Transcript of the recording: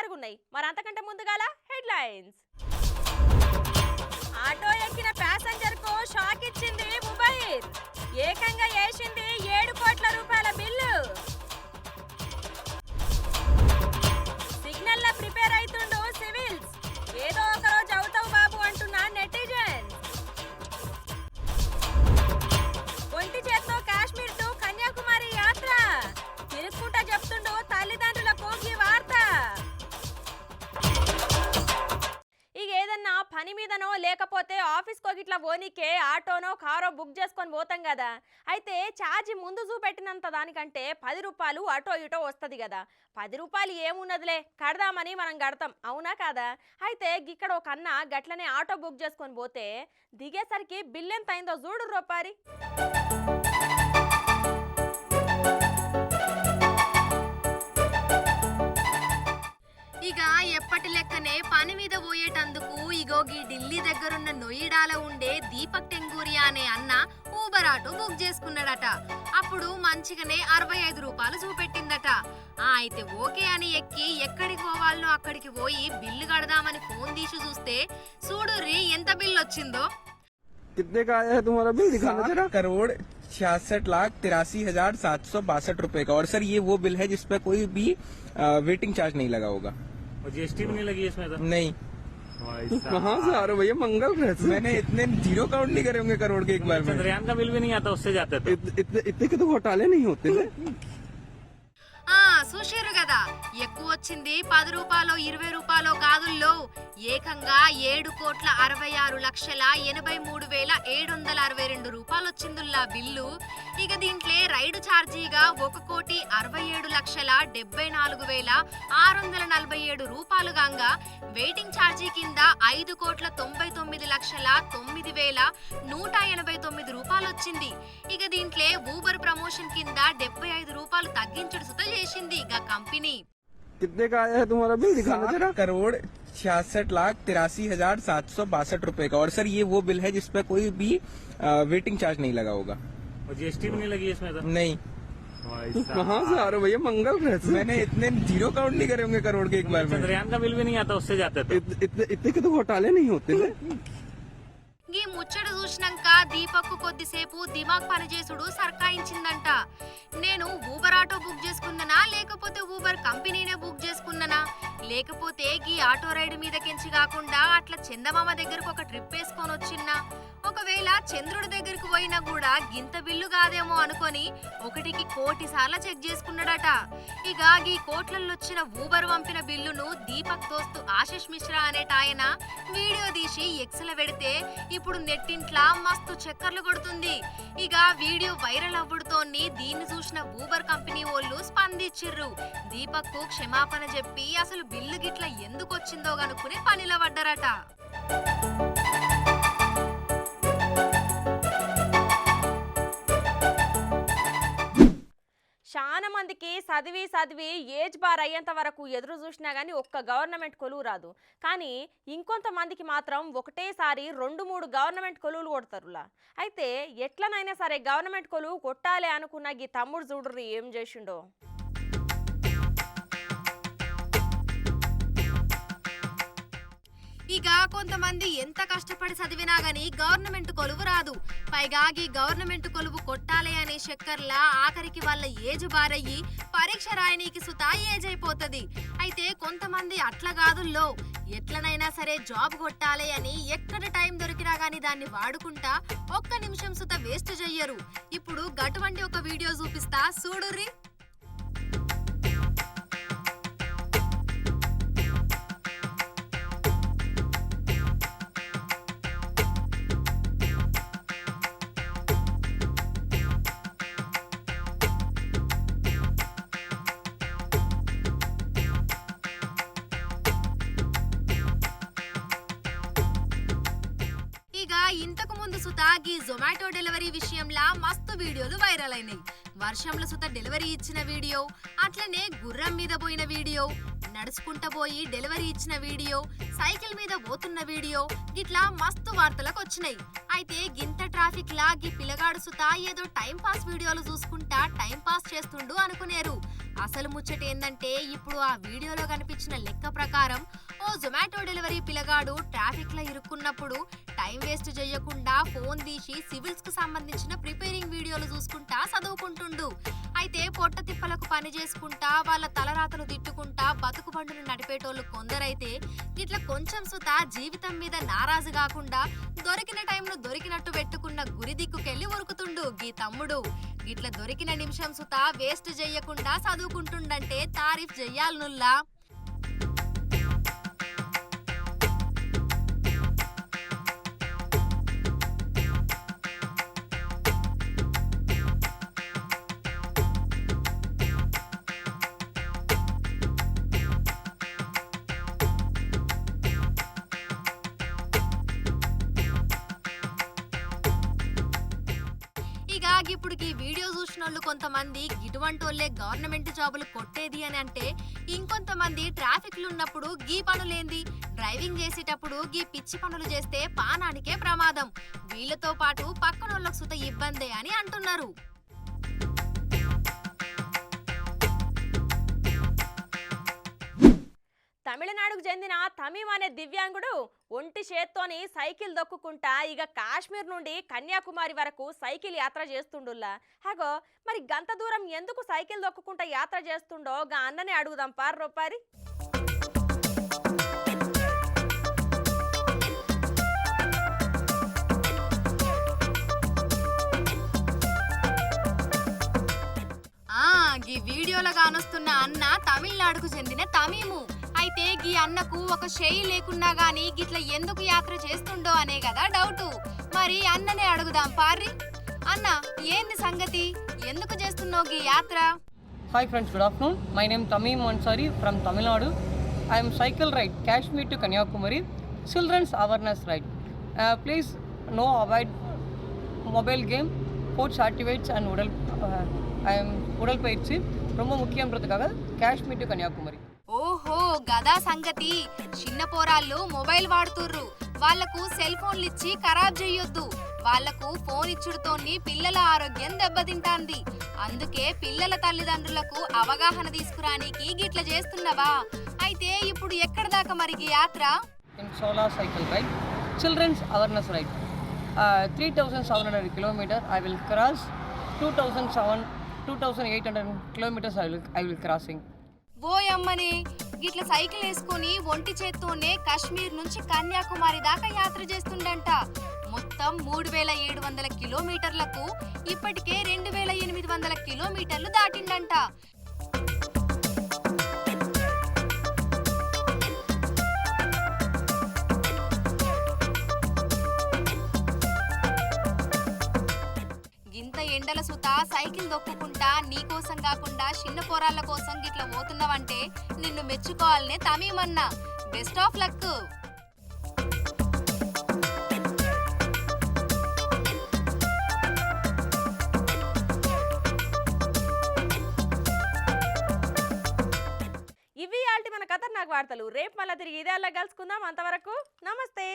హుషారుగున్నాయి. మరి అంతకంటే ముందుగాల హెడ్లైన్స్. ఆటో ఎక్కిన ప్యాసింజర్ కు షాక్ ఇచ్చింది ఉబైర్. ఏకంగా వేసింది 7 కోట్ల రూపాయల బిల్లు. సిగ్నల్ లా ప్రిపేర్ అవుతుండు సివిల్స్. ఏదో ఒక రోజు అవుతావు బాబు అంటున్న నెటిజన్. ఒంటి చేత్తో కాశ్మీర్ టు కన్యాకుమారి యాత్ర. తిరుక్కుంటా చెప్తుండు తల్లిదండ్రులకు ఈ వార్త. ఇక ఏదన్నా పని మీదనో లేకపోతే ఆఫీస్కో గిట్లా పోనీకే ఆటోనో కారో బుక్ చేసుకొని పోతాం కదా. అయితే ఛార్జీ ముందు చూపెట్టినంత దానికంటే 10 రూపాయలు అటో ఇటో వస్తుంది కదా. 10 రూపాయలు ఏమున్నదిలే కడదామని మనం కడతాం, అవునా కాదా? అయితే ఇక్కడ ఒక అన్న గట్లనే ఆటో బుక్ చేసుకొని పోతే దిగేసరికి బిల్ ఎంత అయిందో చూడు రూపారి. ఇక ఎప్పటి లెక్కనే పని మీద పోయేటందుకు ఇగోగి ఢిల్లీ దగ్గరున్న నొయిడాలో ఉండే దీపక్ టెంగూరియా అనే అన్న ఊబర్ ఆటో బుక్ చేసుకున్నాడట. అప్పుడు మంచిగానే 65 రూపాయలు చూపెట్టిందట. అయితే ఓకే అని ఎక్కి ఎక్కడికి పోవాలనో అక్కడికి పోయి బిల్లు కడదామని ఫోన్ తీసి చూస్తే చూడుర్రి ఎంత బిల్లు వచ్చిందో. कितने का आया है तुम्हारा बिल दिखाना जरा। 1,66,83,762 रुपए का। और सर ये वो बिल है जिसपे कोई भी वेटिंग चार्ज नहीं लगा होगा और जीएसटी भी नहीं लगी इसमें तो? नहीं। कहाँ से आ रहे हो भैया? मंगल ग्रह से। मैंने इतने जीरो काउंट नहीं करे होंगे करोड़ के एक बार में। चंद्रयान का बिल भी नहीं आता, उससे जाते थे। इतने के तो घोटाले नहीं होते ना। చూసారు కదా, ఎక్కువ వచ్చింది 10 రూపాయలు 20 రూపాయలు కాదుల్లో ఏకంగా 7,66,83,762 రూపాయలు బిల్లు. ఇక దీంట్లో రైడ్ ఛార్జీగా 1,67,74,647 రూపాయలు గాంగా వెయిటింగ్ ఛార్జీ కింద 5,99,09,189 రూపాయలు వచ్చింది. ఇక దీంట్లో ఊబర్ ప్రమోషన్ కింద 75 రూపాయలు తగ్గించడం సుత చేసింది ఇక కంపెనీ. कितने का आया है तुम्हारा बिल दिखाना जरा। 1,66,83,762 रुपए का। और सर ये वो बिल है जिसपे कोई भी वेटिंग चार्ज नहीं लगा होगा और जीएसटी भी नहीं लगी इसमें तो? नहीं। कहाँ से आ रहे हो भैया? मंगल ग्रह से। मैंने इतने जीरो काउंट नहीं करे होंगे करोड़ के एक बार में। चंद्रयान का बिल भी नहीं आता, उससे जाते थे। इतने के तो घोटाले नहीं होते ना। ఈ ముచ్చట చూసినాక దీపక్ కొద్దిసేపు దిమాగ్ పనిచేసుడు సర్కాయించిందంట. నేను ఊబర్ ఆటో బుక్ చేసుకున్నానా లేకపోతే ఊబర్ కంపెనీనే బుక్ చేసుకున్నానా లేకపోతే ఈ ఆటో రైడ్ మీదకించి కాకుండా అట్లా చందమామ దగ్గరకు ఒక ట్రిప్ వేసుకొని వచ్చిన్నా, ఒకవేళ చంద్రుడి దగ్గరకు పోయినా కూడా గింత బిల్లు కాదేమో అనుకొని 1కి 1,00,00,000 సార్లు చెక్ చేసుకున్నాడట. ఇక ఈ కోట్లలో వచ్చిన ఊబర్ పంపిన బిల్లును దీపక్ దోస్తు ఆశిష్ మిశ్రా అనేటాయన వీడియో తీసి ఎక్స్లో పెడితే ఇప్పుడు నెట్టింట్లా మస్తు చక్కర్లు కొడుతుంది. ఇక వీడియో వైరల్ అవ్వడుతోని దీన్ని చూసిన ఊబర్ కంపెనీ వాళ్ళు స్పందించిర్రు. దీపక్ కు క్షమాపణ చెప్పి అసలు బిల్లు గిట్లా ఎందుకు వచ్చిందో కనుక్కుని పనిలో పడ్డారట. చాలా మందికి చదివి ఏజ్ బార్ అయ్యేంత వరకు ఎదురు చూసినా కానీ ఒక్క గవర్నమెంట్ కొలువు రాదు. కానీ ఇంకొంతమందికి మాత్రం ఒకటేసారి 2-3 గవర్నమెంట్ కొలువులు కొడతారులా. అయితే ఎట్లనైనా సరే గవర్నమెంట్ కొలువు కొట్టాలి అనుకున్న ఈ తమ్ముడు చూడుర్రి ఏం చేసిండో. ఇక కొంతమంది ఎంత కష్టపడి చదివినా గానీ గవర్నమెంట్ కొలువు రాదు. పైగా ఈ గవర్నమెంట్ కొలువు కొట్టాలి అనే చక్కర్లా ఆఖరికి వాళ్ళ ఏజ్ బారయ్యి పరీక్ష రాయనీకి సుతా ఏజ్ అయిపోతుంది. అయితే కొంతమంది అట్లా కాదుల్లో ఎట్లనైనా సరే జాబ్ కొట్టాలి అని ఎక్కడ టైం దొరికినా గానీ దాన్ని వాడుకుంటా ఒక్క నిమిషం సుత వేస్ట్ చెయ్యరు. ఇప్పుడు గటువంటి ఒక వీడియో చూపిస్తా చూడుర్రి. ఇంతకు ముందు సుతా గీ జొమాటో డెలివరీ విషయంలా మస్తు వీడియోలు వైరల్ అయినాయి. వర్షంలో సుత డెలివరీ ఇచ్చిన వీడియో, అట్లనే గుర్రం మీద పోయిన వీడియో, నడుచుకుంటా పోయి డెలివరీ ఇచ్చిన వీడియో, సైకిల్ మీద పోతున్న వీడియో గిట్లా మస్తు వార్తలకు వచ్చినాయి. అయితే గింత ట్రాఫిక్ లా గీ పిల్లగాడు సుతా ఏదో టైం పాస్ వీడియోలు చూసుకుంటా టైం పాస్ చేస్తుండు అనుకునేరు. అసలు ముచ్చట ఏందంటే ఇప్పుడు ఆ వీడియోలో కనిపించిన లెక్క ప్రకారం ఓ జొమాటో డెలివరీ పిల్లగాడు ట్రాఫిక్ లో ఇరుక్కున్నప్పుడు టైం వేస్ట్ చేయకుండా ఫోన్ తీసి సివిల్స్ కు సంబంధించిన ప్రిపేరింగ్ వీడియోలు చూసుకుంటా చదువుకుంటుండు. అయితే పొట్ట తిప్పలకు పని చేసుకుంటా వాళ్ళ తలరాతలు తిట్టుకుంటా బతుకు బండును నడిపేటోళ్ళు కొందరైతే ఇట్లా కొంచెం సుతా జీవితం మీద నారాజు కాకుండా దొరికిన టైంను దొరికినట్టు పెట్టుకున్న గురి దిక్కుకెళ్ళి ఉరుకుతుండు గీ తమ్ముడు. ఇట్లా దొరికిన నిమిషం సుతా వేస్ట్ చెయ్యకుండా చదువుకుంటుండంటే తారీఫ్ చెయ్యాలనుల్లా. ఇప్పుడు ఈ వీడియో చూసినోళ్ళు కొంతమంది ఇటువంటోళ్లే గవర్నమెంట్ జాబులు కొట్టేది అని అంటే, ఇంకొంతమంది ట్రాఫిక్లు ఉన్నప్పుడు గీ పనులేంది, డ్రైవింగ్ చేసేటప్పుడు గీ పిచ్చి పనులు చేస్తే పానానికే ప్రమాదం, వీళ్ళతో పాటు పక్కనోళ్ళకు సుత ఇబ్బందే అని అంటున్నారు. తమిళనాడుకు చెందిన తమీం అనే దివ్యాంగుడు ఒంటి చేత్తోని సైకిల్ దొక్కుకుంటా ఇక కాశ్మీర్ నుండి కన్యాకుమారి వరకు సైకిల్ యాత్ర చేస్తుండుల్లా. హగో మరి గంత దూరం ఎందుకు సైకిల్ దొక్కుకుంటా యాత్ర చేస్తుండో గా అన్ననే అడుగుదాం పారి. ఈ వీడియోలో కానొస్తున్న అన్న తమిళనాడుకు చెందిన తమీము. అయితే గీ అన్నకు ఒక షేయి లేకున్నా గానీ గిట్ల ఎందుకు యాత్ర చేస్తుండో అనే కదా డౌటు. మరి అన్ననే అడుగుదాం పారి. అన్న ఏంది సంగతి, ఎందుకు చేస్తున్నావు గీ యాత్ర? Hi friends, good afternoon. My name is Tamim Ansari from Tamil Nadu. I am cycle ride Kashmir to Kanyakumari, children's awareness ride. Please no avoid mobile game, sports activities and I am udal paychi ரொம்ப முக்கியம்ன்றதுக்காக Kashmir to Kanyakumari. ఓహో గదా సంగతి. చిన్న పోరాళ్ళు mobile వాడుతుర్రు, వాళ్లకు cell ఫోన్లు ఇచ్చి ఖరాబ్ చెయ్యొద్దు. వాళ్లకు ఫోన్ ఇచ్చుడుతోని పిల్లల ఆరోగ్యం దెబ్బతింటాంది. అందుకే పిల్లల తల్లిదండ్రులకు అవగాహన తీసుకురానికి గిట్ల చేస్తున్నవా? అయితే ఇప్పుడు ఎక్కడ దాకా మరి ఈ యాత్ర? In solo cycle ride, children's awareness ride, 3700 kilometers I will cross, 2800 kilometers I will crossing. ఓయమ్మనే, గిట్ల సైకిల్ వేసుకుని ఒంటి చేత్తోనే కాశ్మీర్ నుంచి కన్యాకుమారి దాకా యాత్ర చేస్తుండంట. మొత్తం 3700 కిలోమీటర్లకు ఇప్పటికే 2800 కిలోమీటర్లు దాటిండంట. గింత ఎండల సుత సైకిల్ దొక్కుకుంటా నీకోసం కాకుండా చిన్న పోరాళ్ళ కోసం గిట్ల పోతున్నావంటే నిన్ను మెచ్చుకోవాలనే తమీమన్నా. Best of luck. ఇవి ఆల్టి మన ఖతర్నాక్ వార్తలు. రేపు మళ్ళీ తిరిగి ఇదే అలా కలుసుకుందాం. అంతవరకు నమస్తే.